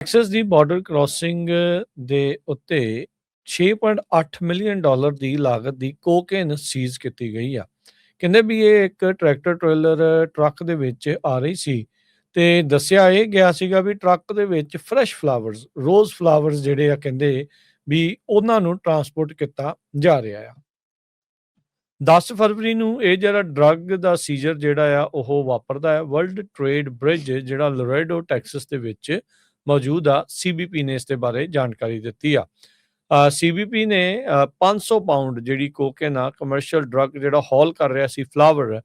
Texas ਦੀ border crossing ਦੇ ਉੱਤੇ 6.8 million dollar ਦੀ ਲਾਗਤ ਦੀ ਕੋਕੇਨ ਸੀਜ਼ ਕੀਤੀ ਗਈ ਆ। ਕਹਿੰਦੇ ਵੀ ਇਹ ਇੱਕ ਟਰੈਕਟਰ ਟ੍ਰੇਲਰ ਟਰੱਕ ਦੇ ਵਿੱਚ ਆ ਰਹੀ ਸੀ ਤੇ ਦੱਸਿਆ ਇਹ ਗਿਆ ਸੀਗਾ ਵੀ ਟਰੱਕ ਦੇ ਵਿੱਚ ਫਰੈਸ਼ ਫਲਾਵਰਸ, ਰੋਜ਼ ਫਲਾਵਰਸ ਜਿਹੜੇ ਆ ਕਹਿੰਦੇ ਵੀ ਉਹਨਾਂ ਨੂੰ ਟਰਾਂਸਪੋਰਟ ਕੀਤਾ ਜਾ ਰਿਹਾ ਆ। 10 ਫਰਵਰੀ ਨੂੰ ਇਹ ਜਿਹੜਾ ਡਰੱਗ ਦਾ ਸੀਜ਼ਰ ਜਿਹੜਾ ਆ ਉਹ ਵਾਪਰਦਾ ਹੈ। ਵਰਲਡ ਟ੍ਰੇਡ ਬ੍ਰਿਜ ਜਿਹੜਾ ਲੋਰੇਡੋ ਟੈਕਸਸ ਦੇ ਵਿੱਚ ਮੌਜੂਦ ਆ। ਸੀਬੀਪੀ ਨੇ ਇਸ ਦੇ ਬਾਰੇ ਜਾਣਕਾਰੀ ਦਿੱਤੀ ਆ। ਸੀਬੀਪੀ ਨੇ 500 ਪਾਉਂਡ ਜਿਹੜੀ ਕੋਕੇਨ ਆ ਕਮਰਸ਼ੀਅਲ ਡਰੱਗ ਜਿਹੜਾ ਹੌਲ ਕਰ ਰਿਹਾ ਸੀ ਫਲਾਵਰ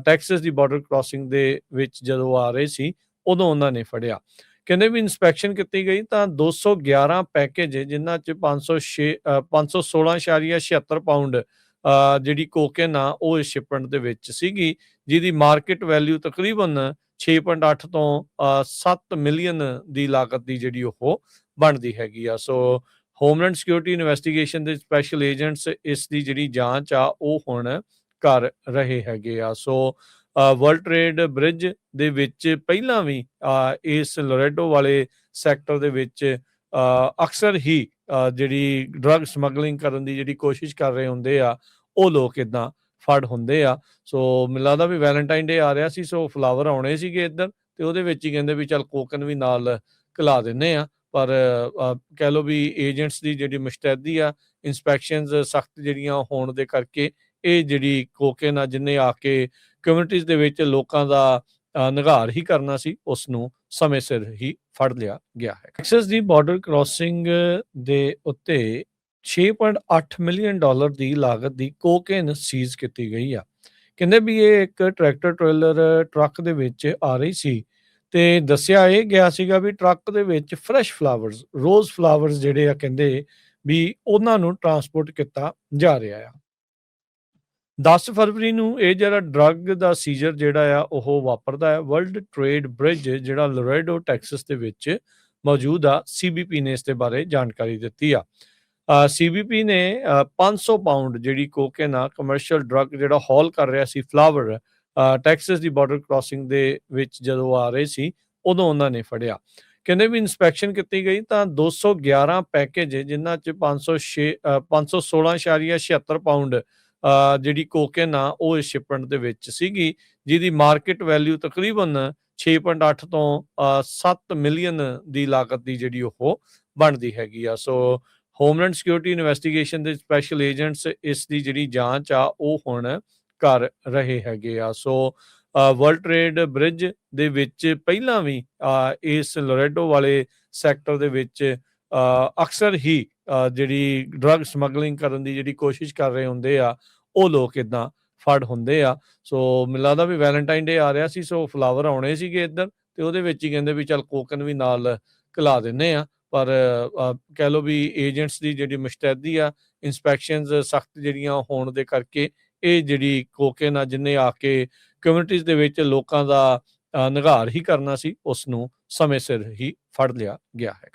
ਟੈਕਸਸ ਦੀ ਬਾਰਡਰ ਕ੍ਰਾਸਿੰਗ ਦੇ ਵਿੱਚ ਜਦੋਂ ਆ ਰਹੇ ਸੀ ਉਦੋਂ ਉਹਨਾਂ ਨੇ ਫੜਿਆ। ਕਹਿੰਦੇ ਵੀ ਇਨਸਪੈਕਸ਼ਨ ਕੀਤੀ ਗਈ ਤਾਂ 211 ਪੈਕੇਜ ਜਿਨ੍ਹਾਂ ਚ 516.76 ਪਾਉਂਡ ਜਿਹੜੀ ਕੋਕੇਨ ਆ ਉਹ ਇਸ ਸ਼ਿਪਮੈਂਟ ਦੇ ਵਿੱਚ ਸੀਗੀ, ਜਿਹਦੀ ਮਾਰਕੀਟ ਵੈਲਿਊ ਤਕਰੀਬਨ 6.8 ਤੋਂ 7 ਮਿਲੀਅਨ ਦੀ ਲਾਗਤ ਦੀ ਜਿਹੜੀ ਉਹ ਬਣਦੀ ਹੈਗੀ ਆ। ਸੋ ਹੋਮਲੈਂਡ ਸਿਕਿਉਰਿਟੀ ਇਨਵੈਸਟੀਗੇਸ਼ਨ ਦੇ ਸਪੈਸ਼ਲ ਏਜੰਟਸ ਇਸ ਦੀ ਜਿਹੜੀ ਜਾਂਚ ਆ ਉਹ ਹੁਣ ਕਰ ਰਹੇ ਹੈਗੇ ਆ। ਸੋ ਵਰਲਡ ਟ੍ਰੇਡ ਬ੍ਰਿਜ ਦੇ ਵਿੱਚ ਪਹਿਲਾਂ ਵੀ ਇਸ ਲੋਰੇਡੋ ਵਾਲੇ ਸੈਕਟਰ ਦੇ ਵਿੱਚ ਅਕਸਰ ਹੀ ਜਿਹੜੀ ਡਰੱਗ ਸਮਗਲਿੰਗ ਕਰਨ ਦੀ ਜਿਹੜੀ ਕੋਸ਼ਿਸ਼ ਕਰ ਰਹੇ ਹੁੰਦੇ ਆ ਉਹ ਲੋਕ ਇਦਾਂ ਫੜ ਹੁੰਦੇ ਆ। ਸੋ ਮੈਨੂੰ ਲੱਗਦਾ ਵੀ ਵੈਲੈਂਟਾਈਨ ਡੇ ਆ ਰਿਹਾ ਸੀ, ਸੋ ਫਲਾਵਰ ਆਉਣੇ ਸੀਗੇ ਇੱਧਰ ਤੇ ਉਹਦੇ ਵਿੱਚ ਹੀ ਕਹਿੰਦੇ ਵੀ ਚੱਲ ਕੋਕਨ ਵੀ ਨਾਲ ਘਲਾ ਦਿੰਦੇ ਆ। ਪਰ ਕਹਿ ਲਓ ਵੀ ਏਜੰਟਸ ਦੀ ਜਿਹੜੀ ਮੁਸ਼ਤੈਦੀ ਆ, ਇਨਸਪੈਕਸ਼ਨਸ ਸਖਤ ਜਿਹੜੀਆਂ ਹੋਣ ਦੇ ਕਰਕੇ ਇਹ ਜਿਹੜੀ ਕੋਕੇਨ ਆ ਜਿਹਨੇ ਆ ਕੇ ਕਮਿਊਨਿਟੀਜ਼ ਦੇ ਵਿੱਚ ਲੋਕਾਂ ਦਾ ਨਿਘਾਰ ਹੀ ਕਰਨਾ ਸੀ ਉਸ ਨੂੰ ਸਮੇਂ ਸਿਰ ਹੀ ਫੜ ਲਿਆ ਗਿਆ ਹੈ। ਟੈਕਸਸ ਦੀ ਬਾਰਡਰ ਕ੍ਰਾਸਿੰਗ ਦੇ ਉੱਤੇ 6.8 ਮਿਲੀਅਨ ਡਾਲਰ ਦੀ ਲਾਗਤ ਦੀ ਕੋਕੇਨ ਸੀਜ਼ ਕੀਤੀ ਗਈ ਆ। ਕਹਿੰਦੇ ਵੀ ਇਹ ਇੱਕ ਟਰੈਕਟਰ ਟ੍ਰੇਲਰ ਟਰੱਕ ਦੇ ਵਿੱਚ ਆ ਰਹੀ ਸੀ ਤੇ ਦੱਸਿਆ ਇਹ ਗਿਆ ਸੀਗਾ ਵੀ ਟਰੱਕ ਦੇ ਵਿੱਚ ਫਰੈਸ਼ ਫਲਾਵਰਸ, ਰੋਜ਼ ਫਲਾਵਰਸ ਜਿਹੜੇ ਆ ਕਹਿੰਦੇ ਵੀ ਉਹਨਾਂ ਨੂੰ ਟਰਾਂਸਪੋਰਟ ਕੀਤਾ ਜਾ ਰਿਹਾ ਆ। 10 ਫਰਵਰੀ ਨੂੰ ਇਹ ਜਿਹੜਾ ਡਰੱਗ ਦਾ ਸੀਜ਼ਰ ਜਿਹੜਾ ਆ ਉਹ ਵਾਪਰਦਾ ਹੈ। ਵਰਲਡ ਟ੍ਰੇਡ ਬ੍ਰਿਜ ਜਿਹੜਾ ਲੋਰੇਡੋ ਟੈਕਸਸ ਦੇ ਵਿੱਚ ਮੌਜੂਦ ਆ। ਸੀਬੀਪੀ ਨੇ ਇਸ ਦੇ ਬਾਰੇ ਜਾਣਕਾਰੀ ਦਿੱਤੀ ਆ। ਸੀਬੀਪੀ ਨੇ 500 ਪਾਉਂਡ ਜਿਹੜੀ ਕੋਕੇਨ ਆ ਕਮਰਸ਼ੀਅਲ ਡਰੱਗ ਜਿਹੜਾ ਹੌਲ ਕਰ ਰਿਹਾ ਸੀ ਫਲਾਵਰ ਟੈਕਸਸ ਦੀ ਬਾਰਡਰ ਕ੍ਰਾਸਿੰਗ ਦੇ ਵਿੱਚ ਜਦੋਂ ਆ ਰਹੇ ਸੀ ਉਦੋਂ ਉਹਨਾਂ ਨੇ ਫੜਿਆ। ਕਹਿੰਦੇ ਵੀ ਇਨਸਪੈਕਸ਼ਨ ਕੀਤੀ ਗਈ ਤਾਂ 211 ਪੈਕੇਜ ਜਿਨ੍ਹਾਂ ਚ 516.76 ਪਾਉਂਡ ਜਿਹੜੀ ਕੋਕੇਨ ਆ ਉਹ ਇਸ ਸ਼ਿਪਮੈਂਟ ਦੇ ਵਿੱਚ ਸੀਗੀ, ਜਿਹਦੀ ਮਾਰਕੀਟ ਵੈਲਿਊ ਤਕਰੀਬਨ 6.8 ਤੋਂ 7 ਮਿਲੀਅਨ ਦੀ ਲਾਗਤ ਦੀ ਜਿਹੜੀ ਉਹ ਬਣਦੀ ਹੈਗੀ ਆ। ਸੋ ਹੋਮਲੈਂਡ ਸਿਕਿਉਰਿਟੀ ਇਨਵੈਸਟੀਗੇਸ਼ਨ ਦੇ ਸਪੈਸ਼ਲ ਏਜੰਟਸ ਇਸ ਦੀ ਜਿਹੜੀ ਜਾਂਚ ਆ ਉਹ ਹੁਣ ਕਰ ਰਹੇ ਹੈਗੇ ਆ। ਸੋ ਵਰਲਡ ਟ੍ਰੇਡ ਬ੍ਰਿਜ ਦੇ ਵਿੱਚ ਪਹਿਲਾਂ ਵੀ ਇਸ ਲੋਰੇਡੋ ਵਾਲੇ ਸੈਕਟਰ ਦੇ ਵਿੱਚ ਅਕਸਰ ਹੀ ਜਿਹੜੀ ਡਰੱਗ ਸਮਗਲਿੰਗ ਕਰਨ ਦੀ ਜਿਹੜੀ ਕੋਸ਼ਿਸ਼ ਕਰ ਰਹੇ ਹੁੰਦੇ ਆ ਉਹ ਲੋਕ ਇਦਾਂ ਫੜ ਹੁੰਦੇ ਆ। ਸੋ ਮੈਨੂੰ ਲੱਗਦਾ ਵੀ ਵੈਲੈਂਟਾਈਨ ਡੇ ਆ ਰਿਹਾ ਸੀ, ਸੋ ਫਲਾਵਰ ਆਉਣੇ ਸੀਗੇ ਇੱਧਰ ਤੇ ਉਹਦੇ ਵਿੱਚ ਹੀ ਕਹਿੰਦੇ ਵੀ ਚੱਲ ਕੋਕਨ ਵੀ ਨਾਲ ਘਲਾ ਦਿੰਦੇ ਆ। ਪਰ ਕਹਿ ਲਓ ਵੀ ਏਜੰਟਸ ਦੀ ਜਿਹੜੀ ਮੁਸ਼ਤੈਦੀ ਆ, ਇਨਸਪੈਕਸ਼ਨਸ ਸਖਤ ਜਿਹੜੀਆਂ ਹੋਣ ਦੇ ਕਰਕੇ ਇਹ ਜਿਹੜੀ ਕੋਕੇਨ ਆ ਜਿਹਨੇ ਆ ਕੇ ਕਮਿਊਨਿਟੀਜ਼ ਦੇ ਵਿੱਚ ਲੋਕਾਂ ਦਾ ਨਿਘਾਰ ਹੀ ਕਰਨਾ ਸੀ ਉਸ ਨੂੰ ਸਮੇਂ ਸਿਰ ਹੀ ਫੜ ਲਿਆ ਗਿਆ ਹੈ।